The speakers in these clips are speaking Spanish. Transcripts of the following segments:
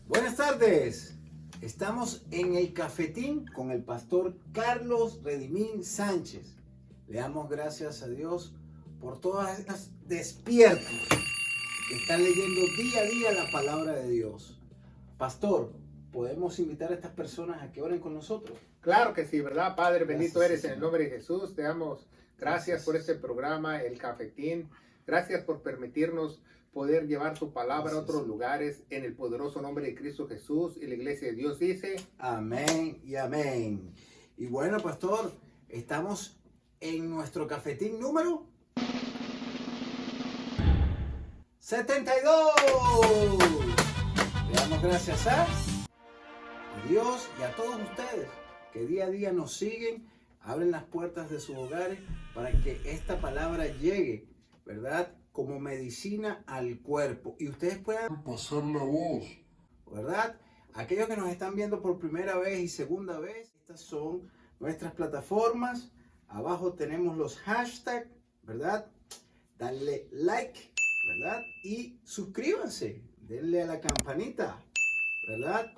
Buenas tardes, estamos en el cafetín con el pastor Carlos Redimín Sánchez. Le damos gracias a Dios por todas estas despiertos que están leyendo día a día la palabra de Dios. Pastor, ¿podemos invitar a estas personas a que oren con nosotros? Claro que sí, ¿verdad? Padre, bendito Gracias, eres en Señor. el nombre de Jesús. Te damos gracias por este programa, El Cafetín. Gracias por permitirnos poder llevar su palabra a otros lugares en el poderoso nombre de Cristo Jesús. Y la iglesia de Dios dice: Amén y amén. Y bueno, pastor, estamos en nuestro cafetín número 72. Le damos gracias a Dios y a todos ustedes que día a día nos siguen, abren las puertas de sus hogares para que esta palabra llegue, ¿verdad?, como medicina al cuerpo y ustedes puedan pasar la voz. ¿verdad? Aquellos que nos están viendo por primera vez y segunda vez, estas son nuestras plataformas. Abajo tenemos los hashtags, ¿verdad? Dale like, ¿verdad? Y suscríbanse, denle a la campanita, ¿verdad?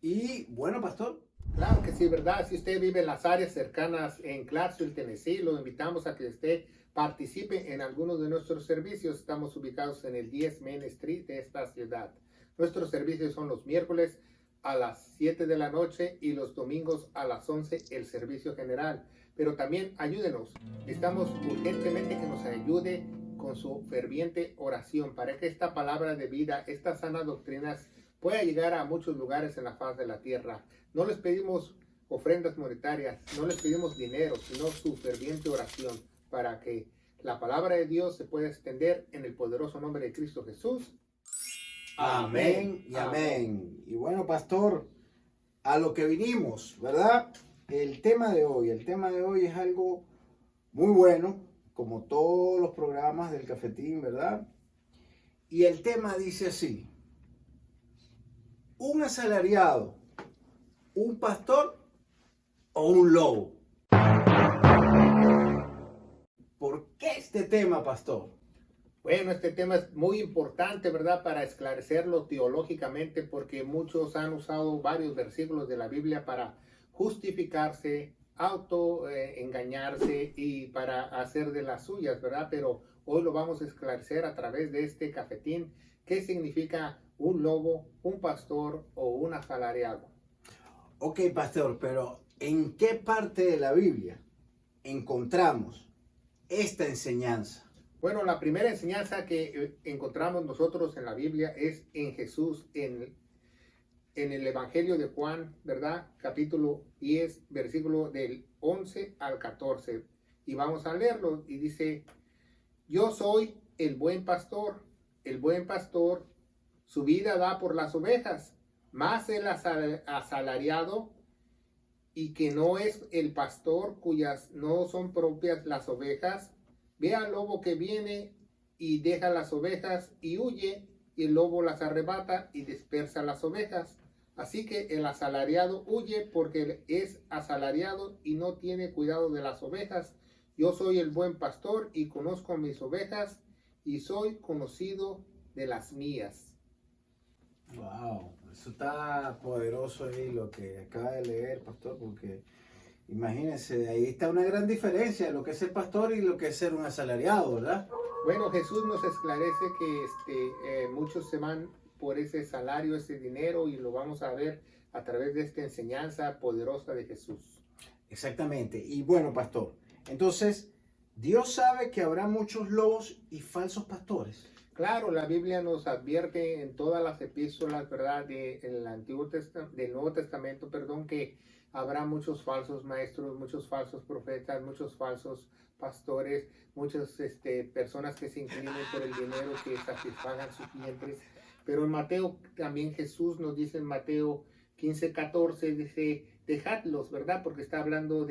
Y bueno, pastor. Claro que sí, ¿verdad? Si usted vive en las áreas cercanas en Clarksville, Tennessee, lo invitamos a que usted participe en algunos de nuestros servicios. Estamos ubicados en el 10 Main Street de esta ciudad. Nuestros servicios son los miércoles a las 7 de la noche y los domingos a las 11 el servicio general. Pero también ayúdenos. Necesitamos urgentemente que nos ayude con su ferviente oración para que esta palabra de vida, estas sanas doctrinas pueda llegar a muchos lugares en la faz de la tierra. No les pedimos ofrendas monetarias, no les pedimos dinero, sino su ferviente oración para que la palabra de Dios se pueda extender en el poderoso nombre de Cristo Jesús. Amén y amén. Y bueno, pastor, a lo que vinimos, ¿verdad? El tema de hoy es algo muy bueno, como todos los programas del cafetín, ¿verdad? Y el tema dice así: un asalariado, un pastor o un lobo. ¿Por qué este tema, pastor? Bueno, este tema es muy importante, ¿verdad? Para esclarecerlo teológicamente, porque muchos han usado varios versículos de la Biblia para justificarse, engañarse y para hacer de las suyas, ¿verdad? Pero hoy lo vamos a esclarecer a través de este cafetín. ¿Qué significa un lobo, un pastor o un asalariado? Ok, pastor, pero ¿en qué parte de la Biblia encontramos esta enseñanza? Bueno, la primera enseñanza que encontramos nosotros en la Biblia es en Jesús, en el Evangelio de Juan, ¿verdad? Capítulo 10, versículo del 11 al 14. Y vamos a leerlo. Y dice: yo soy el buen pastor su vida da por las ovejas, mas el asalariado y que no es el pastor, cuyas no son propias las ovejas, ve al lobo que viene y deja las ovejas y huye, y el lobo las arrebata y dispersa las ovejas. Así que el asalariado huye porque es asalariado y no tiene cuidado de las ovejas. Yo soy el buen pastor y conozco a mis ovejas y soy conocido de las mías. Wow, eso está poderoso ahí lo que acaba de leer, pastor, porque imagínense, ahí está una gran diferencia, lo que es ser pastor y lo que es ser un asalariado, ¿verdad? Bueno, Jesús nos esclarece que muchos se van por ese salario, ese dinero, y lo vamos a ver a través de esta enseñanza poderosa de Jesús. Exactamente. Y bueno, pastor, entonces, Dios sabe que habrá muchos lobos y falsos pastores. Claro, la Biblia nos advierte en todas las epístolas, ¿verdad?, del Nuevo Testamento, perdón, que habrá muchos falsos maestros, muchos falsos profetas, muchos falsos pastores, muchas personas que se inclinen por el dinero, que satisfagan sus vientres. Pero en Mateo, también Jesús nos dice en Mateo 15:14, dice: dejadlos, ¿verdad? Porque está hablando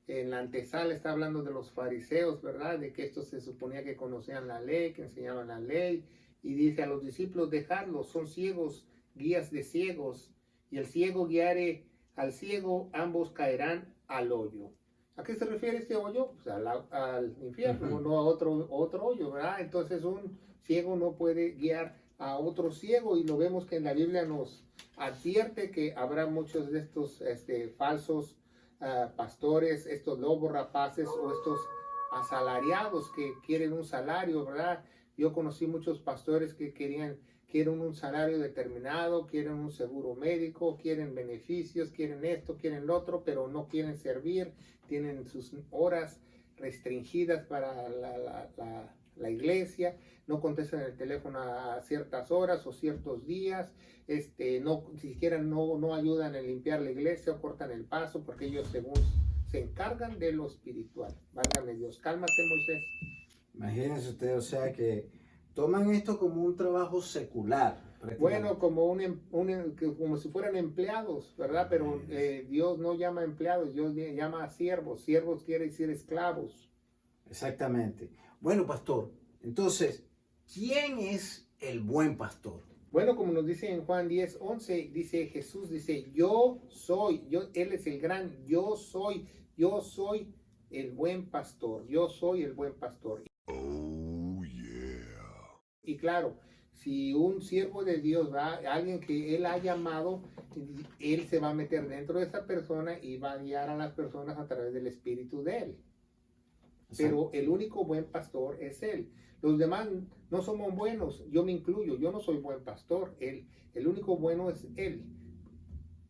en la antesala está hablando de los fariseos, ¿verdad? De que estos se suponía que conocían la ley, que enseñaban la ley, y dice a los discípulos, dejadlos, son ciegos, guías de ciegos, y el ciego guiare al ciego, ambos caerán al hoyo. ¿A qué se refiere este hoyo? Pues al infierno, no a otro hoyo, ¿verdad? Entonces un ciego no puede guiar a otro ciego, y lo vemos que en la Biblia nos advierte que habrá muchos de estos falsos pastores, estos lobos rapaces o estos asalariados que quieren un salario, ¿verdad? Yo conocí muchos pastores que quieren un salario determinado, quieren un seguro médico, quieren beneficios, quieren esto, quieren lo otro, pero no quieren servir, tienen sus horas restringidas para la iglesia, no contestan el teléfono a ciertas horas o ciertos días, no siquiera no ayudan en limpiar la iglesia o cortan el paso porque ellos según se encargan de lo espiritual. Válgame Dios, cálmate Moisés. Imagínense ustedes, o sea que toman esto como un trabajo secular. Bueno, como como si fueran empleados, ¿verdad? Pero Dios no llama empleados, Dios llama a siervos. Siervos quiere decir esclavos. Exactamente. Bueno, pastor, entonces, ¿quién es el buen pastor? Bueno, como nos dice en Juan 10:11, dice Jesús, dice, yo soy, Él es el gran, yo soy el buen pastor, yo soy el buen pastor. Oh, yeah. Y claro, si un siervo de Dios, ¿va? Alguien que Él ha llamado, Él se va a meter dentro de esa persona y va a guiar a las personas a través del Espíritu de Él. Pero el único buen pastor es Él. Los demás no somos buenos, yo me incluyo, yo no soy buen pastor. El único bueno es Él.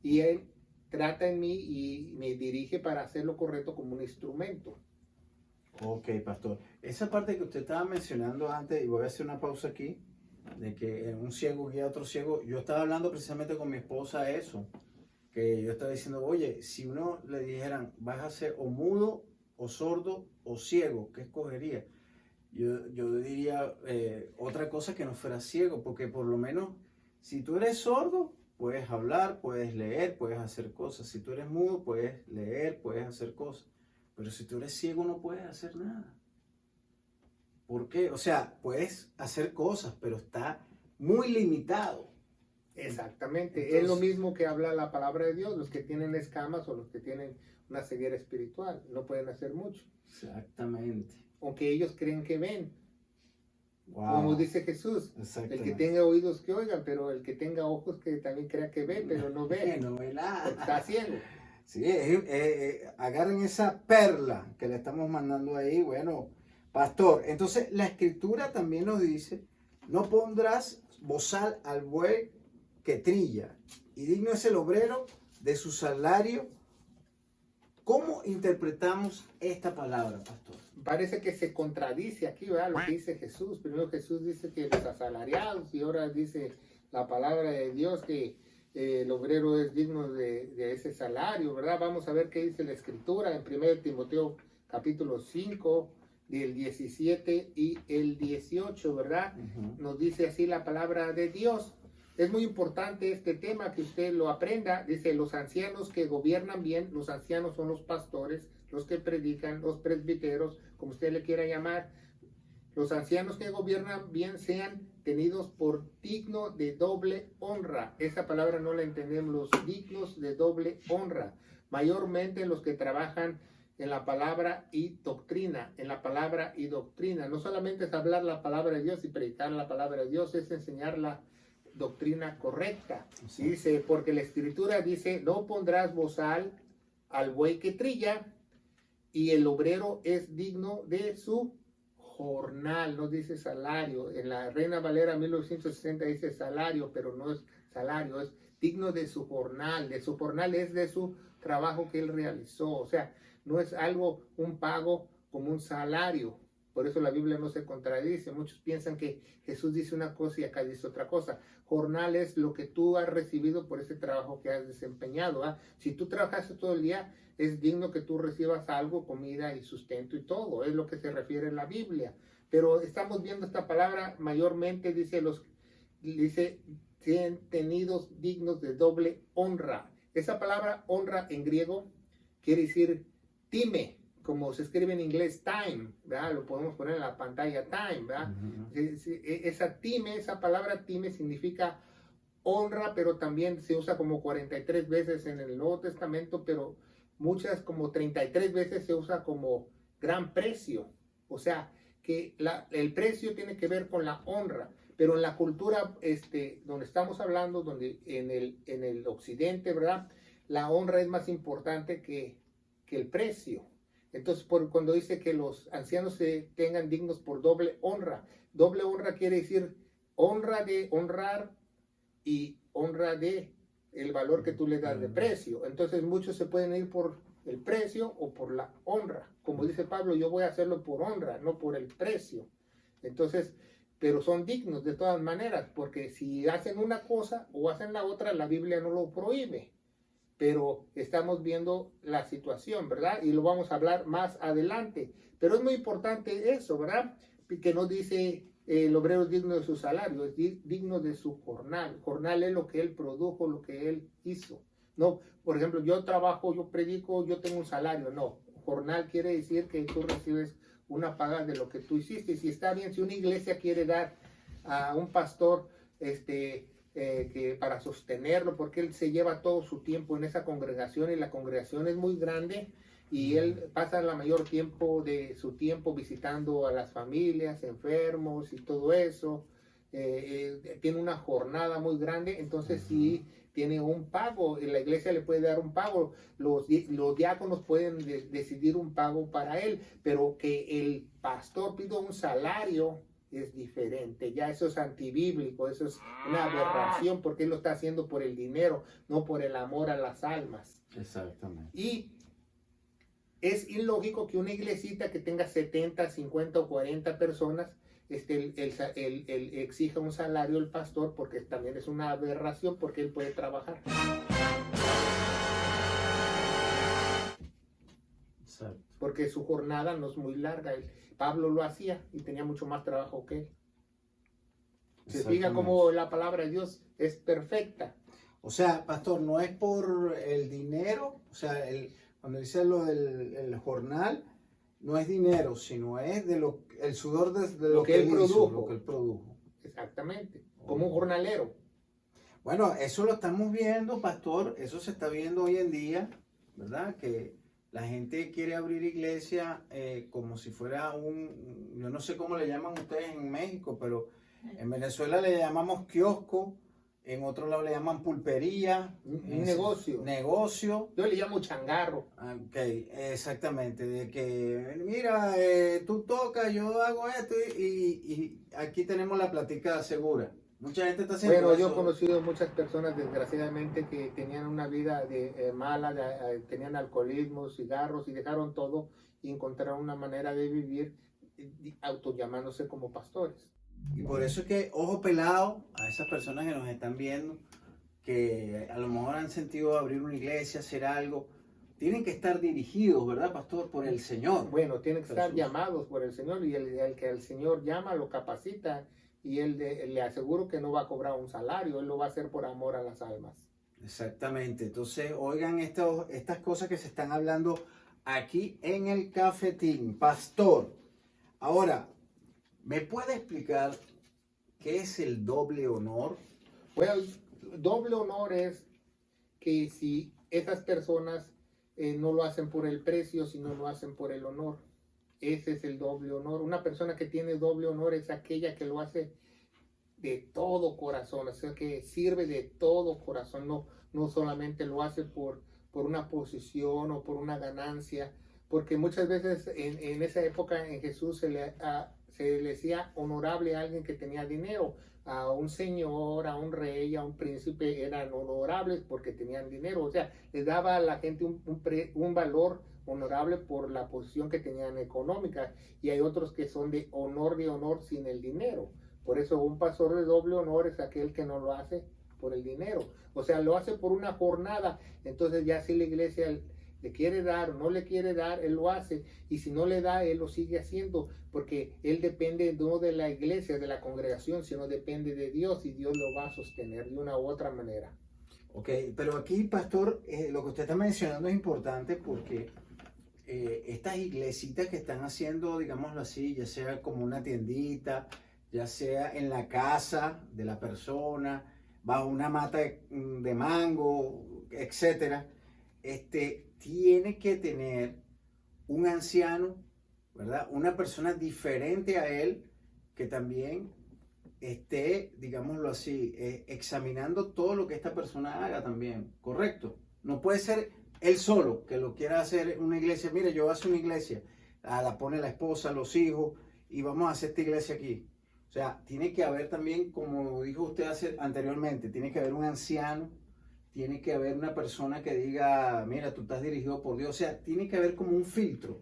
Y Él trata en mí y me dirige para hacer lo correcto como un instrumento. Ok, pastor. Esa parte que usted estaba mencionando antes, y voy a hacer una pausa aquí, de que un ciego guía a otro ciego, yo estaba hablando precisamente con mi esposa eso, que yo estaba diciendo, oye, si uno le dijeran, vas a ser o mudo, o sordo, o ciego, ¿qué escogería? Yo diría otra cosa que no fuera ciego, porque por lo menos si tú eres sordo, puedes hablar, puedes leer, puedes hacer cosas. Si tú eres mudo, puedes leer, puedes hacer cosas. Pero si tú eres ciego, no puedes hacer nada. ¿Por qué? O sea, puedes hacer cosas, pero está muy limitado. Exactamente. Entonces, es lo mismo que habla la palabra de Dios. Los que tienen escamas o los que tienen una ceguera espiritual no pueden hacer mucho. Exactamente. Aunque ellos creen que ven. Wow. Como dice Jesús, el que tenga oídos que oigan, pero el que tenga ojos que también crea que ve, pero no ve. No ve nada. Está ciego. Sí, agarren esa perla que le estamos mandando ahí. Bueno, pastor, entonces la escritura también nos dice, no pondrás bozal al buey que trilla, y digno es el obrero de su salario. ¿Cómo interpretamos esta palabra, pastor? Parece que se contradice aquí, ¿verdad? Lo que dice Jesús. Primero Jesús dice que los asalariados, y ahora dice la palabra de Dios que el obrero es digno de ese salario, ¿verdad? Vamos a ver qué dice la Escritura en 1 Timoteo capítulo 5, del 17 y el 18, ¿verdad? Nos dice así la palabra de Dios. Es muy importante este tema que usted lo aprenda. Dice, los ancianos que gobiernan bien, los ancianos son los pastores, los que predican, los presbiteros, como usted le quiera llamar. Los ancianos que gobiernan bien sean tenidos por digno de doble honra. Esa palabra no la entendemos, los dignos de doble honra. Mayormente los que trabajan en la palabra y doctrina, en la palabra y doctrina. No solamente es hablar la palabra de Dios y predicar la palabra de Dios, es enseñar la doctrina correcta. Sí. Dice, porque la Escritura dice, no pondrás bozal al buey que trilla, y el obrero es digno de su jornal, no dice salario. En la Reina Valera 1960 dice salario, pero no es salario, es digno de su jornal. De su jornal es de su trabajo que él realizó. O sea, no es algo, un pago como un salario. Por eso la Biblia no se contradice. Muchos piensan que Jesús dice una cosa y acá dice otra cosa. Jornal es lo que tú has recibido por ese trabajo que has desempeñado. ¿Ah? Si tú trabajaste todo el día, es digno que tú recibas algo, comida y sustento y todo. Es lo que se refiere en la Biblia. Pero estamos viendo esta palabra mayormente, dice sean tenidos dignos de doble honra. Esa palabra honra en griego quiere decir time. como se escribe en inglés, time, ¿verdad? Lo podemos poner en la pantalla, time, ¿verdad? Esa palabra time significa honra, pero también se usa como 43 veces en el Nuevo Testamento, pero muchas, como 33 veces se usa como gran precio. O sea, que el precio tiene que ver con la honra, pero en la cultura donde estamos hablando, donde en el occidente, ¿verdad? La honra es más importante que el precio. Entonces, cuando dice que los ancianos se tengan dignos por doble honra quiere decir honra de honrar y honra de el valor que tú le das de precio. Entonces, muchos se pueden ir por el precio o por la honra. Como dice Pablo, yo voy a hacerlo por honra, no por el precio. Entonces, pero son dignos de todas maneras, porque si hacen una cosa o hacen la otra, la Biblia no lo prohíbe. Pero estamos viendo la situación, ¿verdad? Y lo vamos a hablar más adelante. Pero es muy importante eso, ¿verdad? Que no dice el obrero es digno de su salario, es digno de su jornal. Jornal es lo que él produjo, lo que él hizo. No, por ejemplo, yo trabajo, yo predico, yo tengo un salario. No, jornal quiere decir que tú recibes una paga de lo que tú hiciste. Y si está bien, si una iglesia quiere dar a un pastor, que para sostenerlo, porque él se lleva todo su tiempo en esa congregación y la congregación es muy grande y él pasa la mayor tiempo de su tiempo visitando a las familias, enfermos y todo eso. Tiene una jornada muy grande, entonces sí tiene un pago, y la iglesia le puede dar un pago, los diáconos pueden decidir un pago para él, pero que el pastor pida un salario es diferente, ya eso es antibíblico, eso es una aberración, porque él lo está haciendo por el dinero, no por el amor a las almas. Exactamente. Y es ilógico que una iglesita que tenga 70, 50 o 40 personas, él exija un salario al pastor, porque también es una aberración, porque él puede trabajar. Exacto. Porque su jornada no es muy larga. Pablo lo hacía y tenía mucho más trabajo que él. Se fija cómo la palabra de Dios es perfecta. O sea, pastor, no es por el dinero, o sea, cuando dice lo del jornal, no es dinero, sino es el sudor de lo que él produjo. Lo que él produjo. Exactamente, como un jornalero. Bueno, eso lo estamos viendo, pastor, eso se está viendo hoy en día, ¿verdad? Que la gente quiere abrir iglesia como si fuera yo no sé cómo le llaman ustedes en México, pero en Venezuela le llamamos kiosco, en otro lado le llaman pulpería. Un negocio. Negocio. Yo le llamo changarro. Ok, exactamente, de que mira, tú tocas, yo hago esto y aquí tenemos la platica segura. Mucha gente está haciendo Bueno, eso. yo he conocido muchas personas, desgraciadamente, que tenían una vida mala, tenían alcoholismo, cigarros, y dejaron todo y encontraron una manera de vivir autollamándose como pastores. Y por eso es que, ojo pelado a esas personas que nos están viendo, que a lo mejor han sentido abrir una iglesia, hacer algo, tienen que estar dirigidos, ¿verdad, pastor? Por el Señor. Bueno, tienen que estar Jesús. Llamados por el Señor, y el que el Señor llama lo capacita, y él le aseguro que no va a cobrar un salario, él lo va a hacer por amor a las almas. Exactamente. Entonces, oigan estas cosas que se están hablando aquí en el cafetín. Pastor, ahora, ¿me puede explicar qué es el doble honor? Bueno, doble honor es que si esas personas no lo hacen por el precio, sino lo hacen por el honor. Ese es el doble honor. Una persona que tiene doble honor es aquella que lo hace de todo corazón, o sea, que sirve de todo corazón, no solamente lo hace por una posición o por una ganancia, porque muchas veces en esa época en Jesús se le decía honorable a alguien que tenía dinero. A un señor, a un rey, a un príncipe eran honorables porque tenían dinero, o sea, les daba a la gente un valor honorable por la posición que tenían económica, y hay otros que son de honor sin el dinero. Por eso un pastor de doble honor es aquel que no lo hace por el dinero, o sea, lo hace por una jornada. Entonces ya si la iglesia le quiere dar o no le quiere dar, él lo hace, y si no le da, él lo sigue haciendo, porque él depende no de la iglesia, de la congregación, sino depende de Dios, y Dios lo va a sostener de una u otra manera. Ok, pero aquí, pastor, lo que usted está mencionando es importante, porque estas iglesitas que están haciendo, digámoslo así, ya sea como una tiendita, ya sea en la casa de la persona, bajo una mata de mango, etcétera, tiene que tener un anciano, ¿verdad? Una persona diferente a él que también esté, digámoslo así, examinando todo lo que esta persona haga también, ¿correcto? No puede ser él solo que lo quiera hacer una iglesia. Mire, yo voy a hacer una iglesia, la pone la esposa, los hijos, y vamos a hacer esta iglesia aquí. O sea, tiene que haber también, como dijo usted anteriormente, tiene que haber un anciano, tiene que haber una persona que diga, mira, tú estás dirigido por Dios. O sea, tiene que haber como un filtro.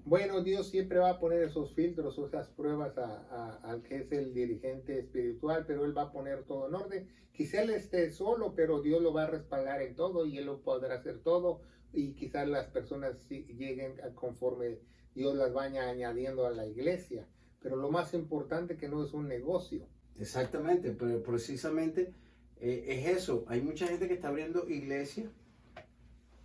Bueno, Dios siempre va a poner esos filtros, esas pruebas al que es el dirigente espiritual, pero Él va a poner todo en orden. Quizá Él esté solo, pero Dios lo va a respaldar en todo y Él lo podrá hacer todo. Y quizás las personas lleguen conforme Dios las vaya añadiendo a la iglesia. Pero lo más importante que no es un negocio. Exactamente, pero precisamente es eso. Hay mucha gente que está abriendo iglesias,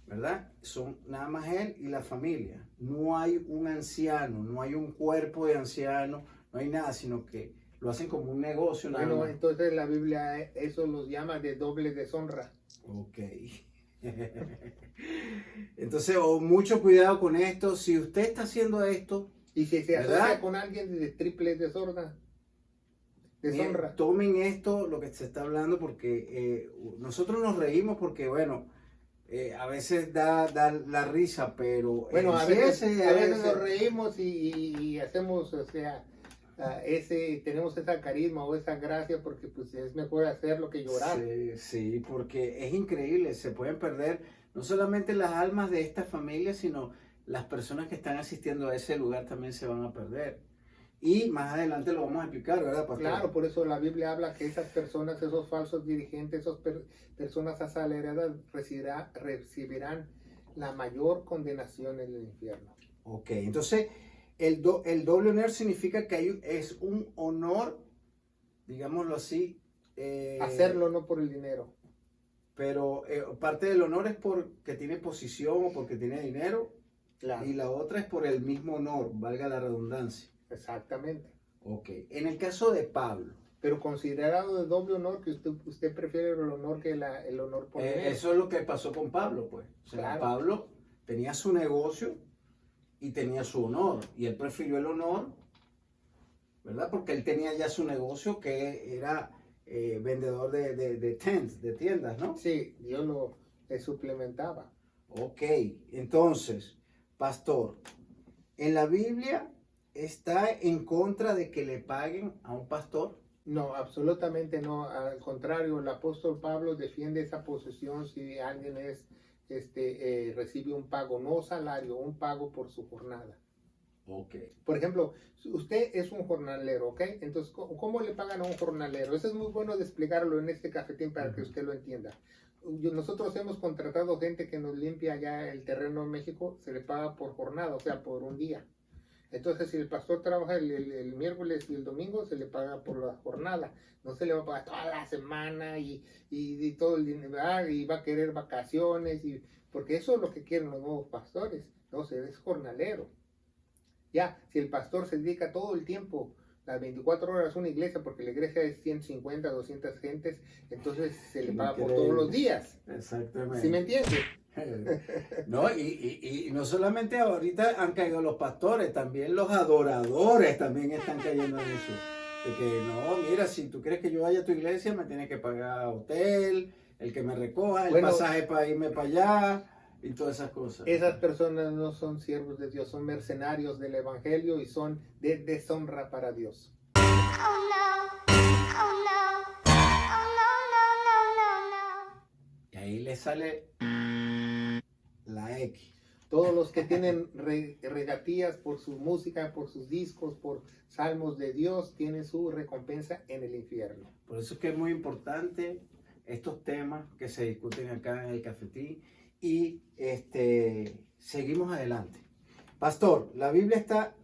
¿verdad? Son nada más él y la familia. No hay un anciano, no hay un cuerpo de anciano, no hay nada, sino que lo hacen como un negocio. Nada Bueno, más. entonces la Biblia eso los llama de doble deshonra. Ok. Entonces, mucho cuidado con esto. Si usted está haciendo esto, Y si se ¿verdad? asocia con alguien de triple deshonra, deshonra. tomen esto, lo que se está hablando, porque nosotros nos reímos porque, bueno, a veces da la risa, pero Bueno, a sí, veces nos reímos y hacemos, o sea, tenemos esa carisma o esa gracia porque pues es mejor hacerlo que llorar. Sí, sí, porque es increíble, se pueden perder no solamente las almas de esta familia, sino las personas que están asistiendo a ese lugar también se van a perder. Y más adelante lo vamos a explicar, ¿verdad, pastor? Claro, por eso la Biblia habla que esas personas, esos falsos dirigentes, esas personas asalariadas recibirán la mayor condenación en el infierno. Ok, entonces el doble honor significa que es un honor, digámoslo así. Hacerlo no por el dinero. Pero parte del honor es porque tiene posición o porque tiene dinero. Claro. Y la otra es por el mismo honor, valga la redundancia. Exactamente. Ok, en el caso de Pablo. Pero considerado de doble honor, que usted prefiere el honor que el honor por dinero. Eso es lo que pasó con Pablo, pues. O sea, Claro. Pablo tenía su negocio y tenía su honor. Y él prefirió el honor, ¿verdad? Porque él tenía ya su negocio que era vendedor de tiendas, ¿no? Sí, Dios le suplementaba. Ok, entonces, pastor, en la Biblia está en contra de que le paguen a un pastor. No, absolutamente no. Al contrario, el apóstol Pablo defiende esa posición si alguien recibe un pago, no salario, un pago por su jornada. Ok. Por ejemplo, usted es un jornalero, ¿ok? Entonces, ¿cómo le pagan a un jornalero? Eso es muy bueno de explicarlo en este cafetín para que usted lo entienda. Nosotros hemos contratado gente que nos limpia ya el terreno en México, se le paga por jornada, o sea, por un día. Entonces, si el pastor trabaja el miércoles y el domingo, se le paga por la jornada. No se le va a pagar toda la semana y todo el dinero, y va a querer vacaciones, porque eso es lo que quieren los nuevos pastores. No, se es jornalero. Ya, si el pastor se dedica todo el tiempo, las 24 horas a una iglesia, porque la iglesia es 150, 200 gentes, entonces se le paga por todos los días. Exactamente. ¿Sí me entiende? No, y no solamente ahorita han caído los pastores, también los adoradores también están cayendo en eso. De que no, mira, si tú quieres que yo vaya a tu iglesia, me tienes que pagar hotel, el que me recoja, el pasaje para irme para allá y todas esas cosas. Esas personas no son siervos de Dios, son mercenarios del evangelio y son de deshonra para Dios. Oh no, oh no, oh no. Y ahí le sale la X. Todos los que tienen regatías por su música, por sus discos, por salmos de Dios, tienen su recompensa en el infierno. Por eso es que es muy importante estos temas que se discuten acá en el cafetín y seguimos adelante. Pastor, la Biblia está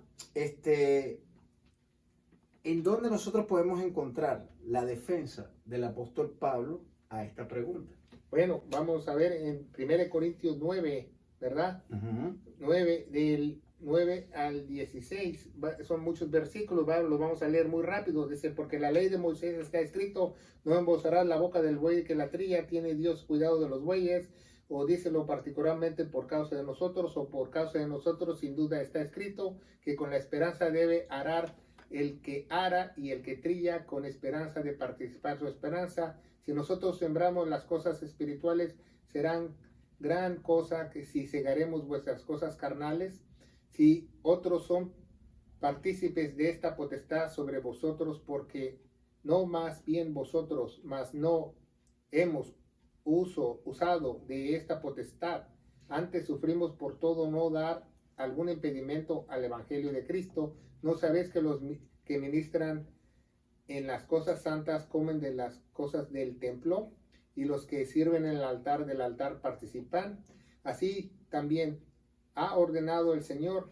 en donde nosotros podemos encontrar la defensa del apóstol Pablo a esta pregunta. Bueno, vamos a ver en 1 Corintios 9, ¿verdad? Ujú. 9, del 9 al 16, son muchos versículos, lo vamos a leer muy rápido. Dice, porque la ley de Moisés está escrito, no embozarás la boca del buey que la trilla, tiene Dios cuidado de los bueyes, o dícelo particularmente por causa de nosotros, o por causa de nosotros, sin duda está escrito, que con la esperanza debe arar el que ara y el que trilla, con esperanza de participar su esperanza. Si nosotros sembramos las cosas espirituales, serán gran cosa que si segaremos vuestras cosas carnales. Si otros son partícipes de esta potestad sobre vosotros, porque no más bien vosotros, mas no hemos usado de esta potestad. Antes sufrimos por todo no dar algún impedimento al evangelio de Cristo. ¿No sabéis que los que ministran en las cosas santas comen de las cosas del templo? Y los que sirven en el altar del altar participan. Así también ha ordenado el Señor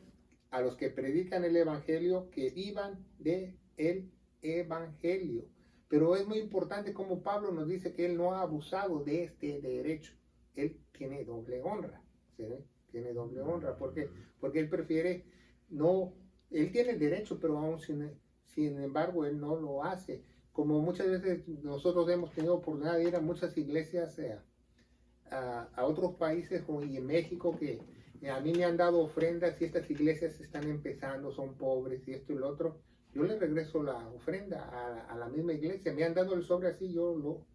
a los que predican el evangelio que vivan de el evangelio. Pero es muy importante como Pablo nos dice que él no ha abusado de este derecho. Él tiene doble honra. ¿Sí? Tiene doble honra. ¿Por qué? Porque él prefiere no, él tiene el derecho, pero aún sin embargo él no lo hace. Como muchas veces nosotros hemos tenido oportunidad de ir a muchas iglesias a otros países y en México que a mí me han dado ofrendas y estas iglesias están empezando, son pobres y esto y lo otro. Yo le regreso la ofrenda a la misma iglesia. Me han dado el sobre así, yo lo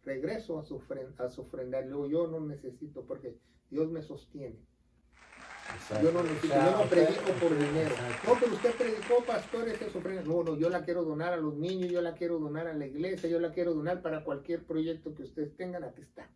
regreso a su ofrenda. Luego yo no necesito porque Dios me sostiene. Exacto. Yo no necesito, O sea, yo no predico por usted- dinero. Exacto. No, pero usted predicó, pastor, esa es su ofrenda. No, yo la quiero donar a los niños, yo la quiero donar a la iglesia, yo la quiero donar para cualquier proyecto que ustedes tengan, aquí está.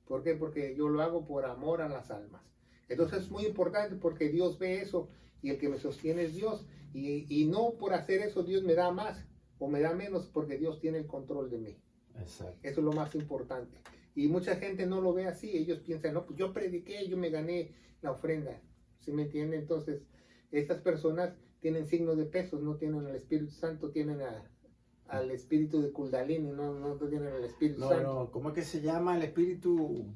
¿Por qué? Porque yo lo hago por amor a las almas. Entonces es muy importante porque Dios ve eso y el que me sostiene es Dios. Y no por hacer eso Dios me da más o me da menos porque Dios tiene el control de mí. Exacto. Eso es lo más importante. Y mucha gente no lo ve así. Ellos piensan, no, pues yo prediqué, yo me gané la ofrenda. ¿Sí me entienden? Entonces, estas personas tienen signos de pesos, no tienen al Espíritu Santo, tienen al espíritu de Kundalini, no tienen al Espíritu No, Santo. no, ¿cómo es que se llama el espíritu?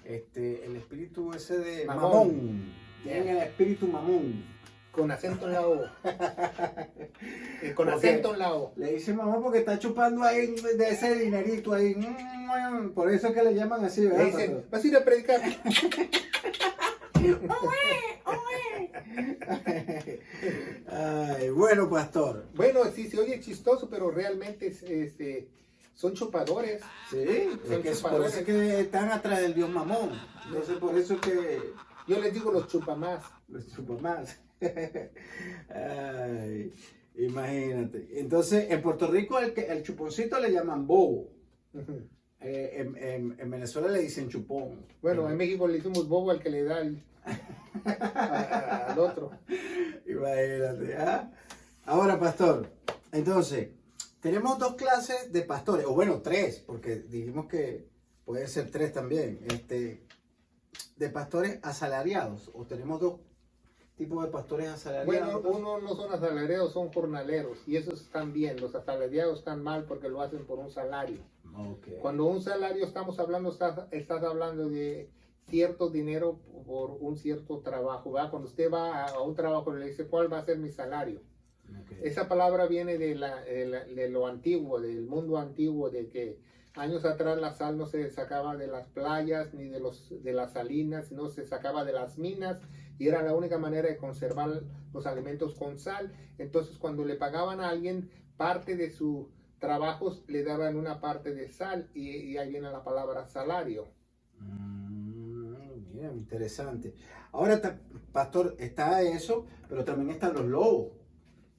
El espíritu ese de Mamón. mamón. Tienen el espíritu mamón. Con acento en la O. Con Ok. acento en la O. Le dice mamón porque está chupando ahí de ese dinerito ahí. Por eso es que le llaman así, Le ¿verdad? dicen, pastor? vas a ir a predicar. Ay, bueno, pastor. Bueno, sí, se oye chistoso, pero realmente son chupadores. Sí, es Son que por chupadores. eso es que están atrás del dios mamón. Entonces por eso es que Yo les digo los chupamás. los chupa más. Ay, imagínate. Entonces, en Puerto Rico el chuponcito le llaman bobo. Ujú. En Venezuela le dicen chupón. Bueno, en México le hicimos bobo al que le da al otro. Imagínate. ¿Ah? Ahora, pastor, entonces, tenemos dos clases de pastores, o bueno, tres, porque dijimos que puede ser tres también, de pastores asalariados, o tenemos dos tipos de pastores Bueno, asalariados. uno no son asalariados, son jornaleros. Y esos están bien. Los asalariados están mal porque lo hacen por un salario. Ok. Cuando un salario estás hablando de cierto dinero por un cierto trabajo, ¿verdad? Cuando usted va a un trabajo le dice, ¿cuál va a ser mi salario? Ok. Esa palabra viene de lo antiguo, del mundo antiguo, de que años atrás la sal no se sacaba de las playas ni de las salinas, sino se sacaba de las minas y era la única manera de conservar los alimentos con sal. Entonces cuando le pagaban a alguien parte de sus trabajos le daban una parte de sal y ahí viene la palabra salario. Mira, interesante. Ahora, pastor, está eso, pero también están los lobos,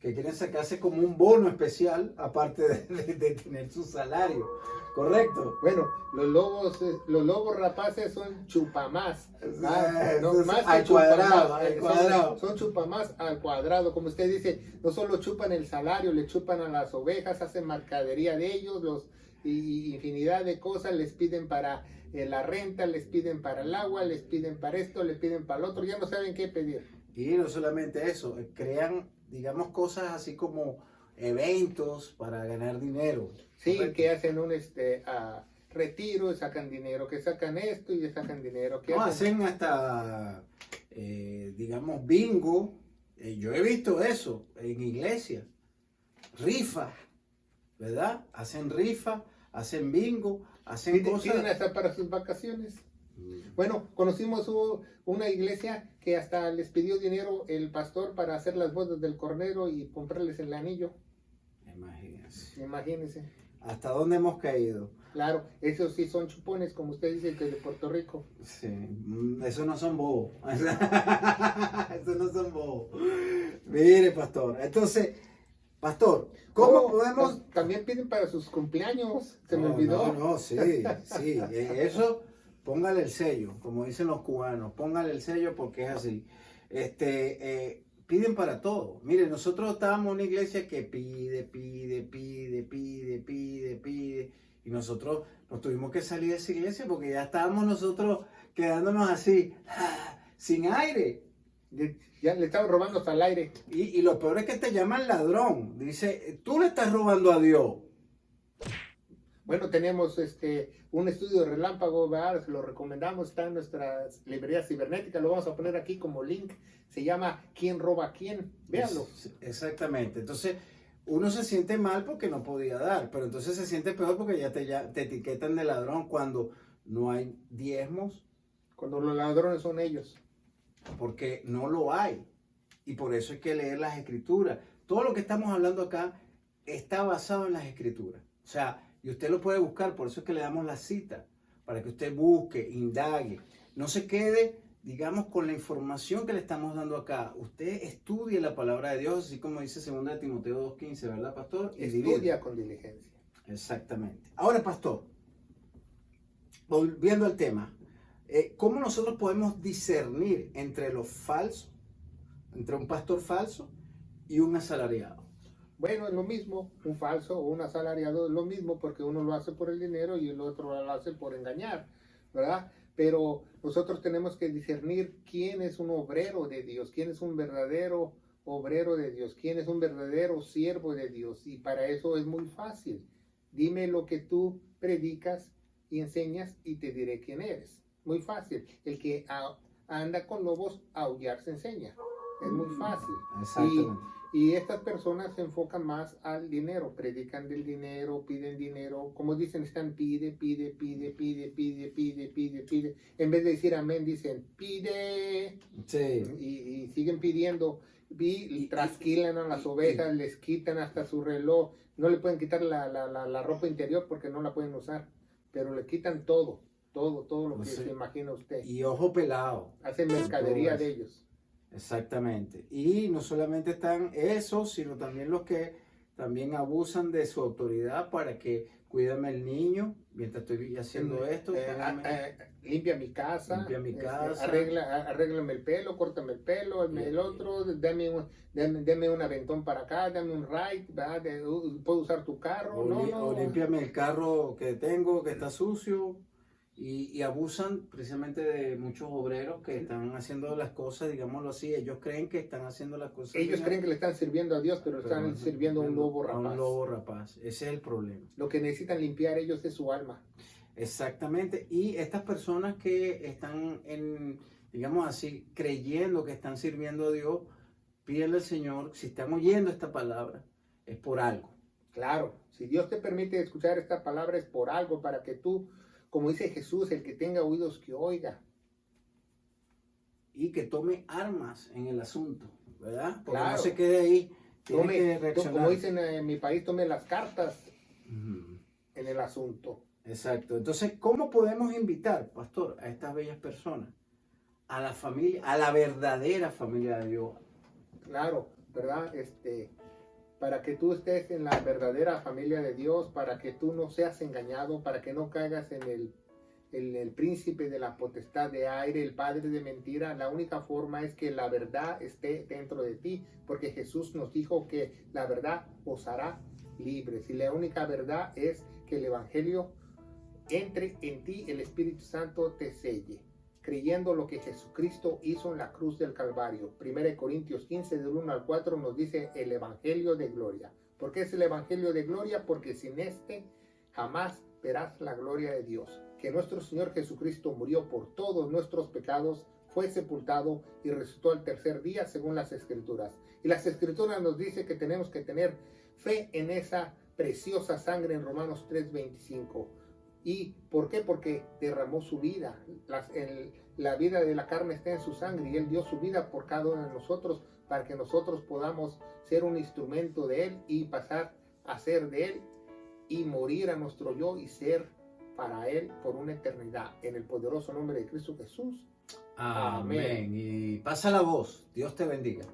que quieren sacarse como un bono especial, aparte de tener su salario, ¿correcto? Bueno, los lobos rapaces son chupamás. Entonces, Más al que cuadrado, chupamás, al cuadrado. Son chupamás al cuadrado. Como usted dice, no solo chupan el salario, le chupan a las ovejas, hacen mercadería de ellos, y infinidad de cosas les piden para la renta, les piden para el agua, les piden para esto, les piden para el otro, ya no saben qué pedir. Y no solamente eso, crean, digamos, cosas así como eventos para ganar dinero. Sí, ¿correcto? que hacen retiro y sacan dinero, que sacan esto y sacan dinero. Que No, hacen hasta, digamos, bingo. Yo he visto eso en iglesias. Rifa, ¿verdad? Hacen rifa, hacen bingo, hacen piden cosas. hasta para sus vacaciones. Bueno, conocimos una iglesia que hasta les pidió dinero el pastor para hacer las bodas del Cordero y comprarles el anillo. Imagínense. Imagínense. ¿Hasta dónde hemos caído? Claro, esos sí son chupones, como usted dice, que de Puerto Rico. Sí, eso no son bobos. Eso no son bobos. Mire, pastor. Entonces, pastor, ¿cómo podemos...? También piden para sus cumpleaños, se me No, olvidó. No, sí, sí. Eso, póngale el sello, como dicen los cubanos. Póngale el sello porque es así. Piden para todo. Mire, nosotros estábamos en una iglesia que pide. Y nosotros nos tuvimos que salir de esa iglesia porque ya estábamos nosotros quedándonos así, sin aire. Ya le estaban robando hasta el aire. Y lo peor es que te llaman ladrón. Dice, tú le estás robando a Dios. Bueno, tenemos un estudio de relámpago, ¿verdad? Se lo recomendamos, está en nuestra librería cibernética, lo vamos a poner aquí como link. Se llama ¿Quién roba a quién? Véanlo. Exactamente. Entonces, uno se siente mal porque no podía dar, pero entonces se siente peor porque ya te etiquetan de ladrón cuando no hay diezmos, Cuando los ladrones son ellos. porque no lo hay. Y por eso hay que leer las escrituras. Todo lo que estamos hablando acá está basado en las escrituras. O sea, y usted lo puede buscar, por eso es que le damos la cita, para que usted busque, indague. No se quede, digamos, con la información que le estamos dando acá. Usted estudie la palabra de Dios, así como dice 2 Timoteo 2:15, ¿verdad, pastor? Y Estudia divide. con diligencia. Exactamente. Ahora, pastor, volviendo al tema, ¿cómo nosotros podemos discernir entre lo falso, entre un pastor falso y un asalariado? Bueno, es lo mismo, un falso o un asalariado es lo mismo porque uno lo hace por el dinero y el otro lo hace por engañar, ¿verdad? Pero nosotros tenemos que discernir quién es un obrero de Dios, quién es un verdadero obrero de Dios, quién es un verdadero siervo de Dios. Y para eso es muy fácil. Dime lo que tú predicas y enseñas y te diré quién eres. Muy fácil. El que anda con lobos, aullar se enseña. Es muy fácil. Exactamente. Y estas personas se enfocan más al dinero, predican del dinero, piden dinero, como dicen, están pide. En vez de decir amén, dicen pide. Sí. Y siguen pidiendo, y trasquilan a las ovejas, les quitan hasta su reloj, no le pueden quitar la ropa interior porque no la pueden usar, pero le quitan todo lo que se imagina usted. Y ojo pelado. Hacen mercadería Todo de eso. ellos. Exactamente. Y no solamente están esos, sino también los que también abusan de su autoridad para que cuídame el niño mientras estoy haciendo esto. Limpia mi casa, Limpia mi casa. arréglame el pelo, córtame el pelo, hazme el otro, dame un aventón para acá, dame un ride, ¿verdad? Puedo usar tu carro, o límpiame el carro que tengo que está sucio. Y abusan precisamente de muchos obreros que están haciendo las cosas, digámoslo así. Ellos creen que están haciendo las cosas. Ellos bien, creen que le están sirviendo a Dios, pero están sirviendo a un lobo a rapaz. un lobo rapaz. Ese es el problema. Lo que necesitan limpiar ellos es su alma. Exactamente. Y estas personas que están digamos así, creyendo que están sirviendo a Dios, pídenle al Señor, si están oyendo esta palabra, es por algo. Claro, si Dios te permite escuchar esta palabra es por algo, para que tú, como dice Jesús, el que tenga oídos que oiga. Y que tome armas en el asunto, ¿verdad? Porque Claro. no se quede ahí. Tiene que reaccionar. Como dicen en mi país, tome las cartas Ujú. en el asunto. Exacto. Entonces, ¿cómo podemos invitar, pastor, a estas bellas personas? A la familia, a la verdadera familia de Dios. Claro, ¿verdad? Para que tú estés en la verdadera familia de Dios, para que tú no seas engañado, para que no caigas en el príncipe de la potestad de aire, el padre de mentira. La única forma es que la verdad esté dentro de ti, porque Jesús nos dijo que la verdad os hará libres. Y la única verdad es que el Evangelio entre en ti, el Espíritu Santo te selle, creyendo lo que Jesucristo hizo en la cruz del Calvario. 1 Corintios 15, del 1 al 4, nos dice el Evangelio de gloria. ¿Por qué es el Evangelio de gloria? Porque sin este jamás verás la gloria de Dios. Que nuestro Señor Jesucristo murió por todos nuestros pecados, fue sepultado y resucitó al tercer día según las Escrituras. Y las Escrituras nos dice que tenemos que tener fe en esa preciosa sangre en Romanos 3:25. ¿Y por qué? Porque derramó su vida. La vida de la carne está en su sangre y Él dio su vida por cada uno de nosotros para que nosotros podamos ser un instrumento de Él y pasar a ser de Él y morir a nuestro yo y ser para Él por una eternidad. En el poderoso nombre de Cristo Jesús. Amén. Y pasa la voz. Dios te bendiga.